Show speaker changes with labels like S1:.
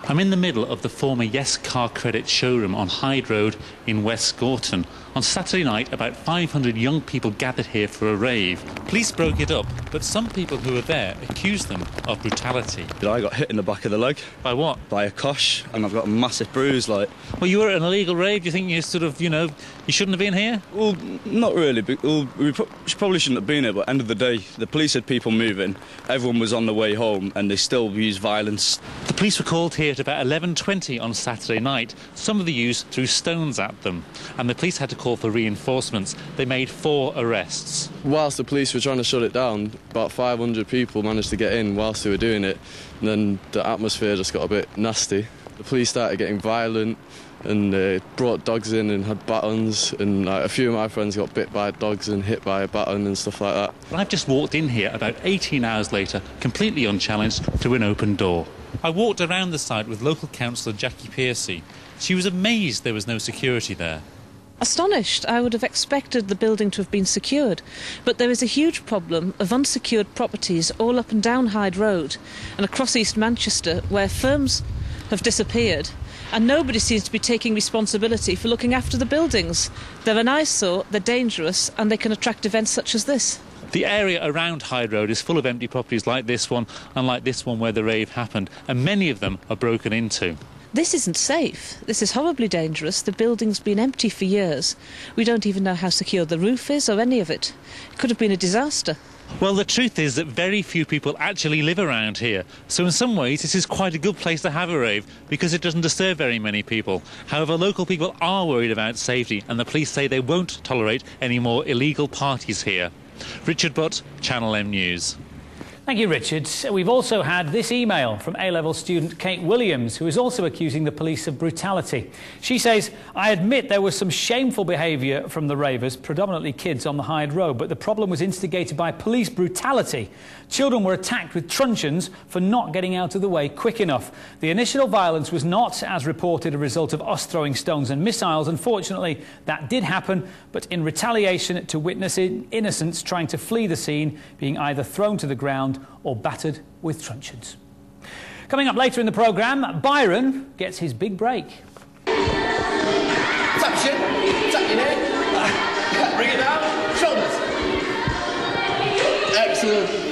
S1: I'm in the middle of the former Yes Car Credit showroom on Hyde Road in West Gorton. On Saturday night, about 500 young people gathered here for a rave. Police broke it up, but some people who were there accused them of brutality.
S2: I got hit in the back of the leg.
S1: By what?
S2: By a kosh, and I've got a massive bruise, like.
S1: Well, you were at an illegal rave. Do you think you sort of, you shouldn't have been here?
S2: Well, not really. We probably shouldn't have been here, but at the end of the day, the police had people moving. Everyone was on the way home, and they still used violence.
S1: The police were called here at about 11:20 on Saturday night. Some of the youths threw stones at them, and the police had to call for reinforcements. They made 4 arrests.
S3: Whilst the police were trying to shut it down, about 500 people managed to get in whilst they were doing it, and then the atmosphere just got a bit nasty. The police started getting violent, and they brought dogs in and had batons, and a few of my friends got bit by dogs and hit by a baton and stuff like that.
S1: I've just walked in here about 18 hours later, completely unchallenged, through an open door. I walked around the site with local councillor Jackie Piercy. She was amazed there was no security there.
S4: Astonished. I would have expected the building to have been secured, but there is a huge problem of unsecured properties all up and down Hyde Road and across East Manchester, where firms have disappeared and nobody seems to be taking responsibility for looking after the buildings. They're an eyesore, they're dangerous, and they can attract events such as this.
S1: The area around Hyde Road is full of empty properties like this one and like this one where the rave happened, and many of them are broken into.
S4: This isn't safe. This is horribly dangerous. The building's been empty for years. We don't even know how secure the roof is or any of it. It could have been a disaster.
S1: Well, the truth is that very few people actually live around here. So in some ways, this is quite a good place to have a rave because it doesn't disturb very many people. However, local people are worried about safety, and the police say they won't tolerate any more illegal parties here. Richard Butt, Channel M News.
S5: Thank you, Richard. We've also had this email from A-level student Kate Williams, who is also accusing the police of brutality. She says, "I admit there was some shameful behaviour from the ravers, predominantly kids on the Hyde Road, but the problem was instigated by police brutality. Children were attacked with truncheons for not getting out of the way quick enough. The initial violence was not, as reported, a result of us throwing stones and missiles. Unfortunately, that did happen, but in retaliation to witnessing innocents trying to flee the scene, being either thrown to the ground or battered with truncheons." Coming up later in the programme, Byron gets his big break.
S6: Tap your chin, tap your head, bring it down, shoulders. Excellent.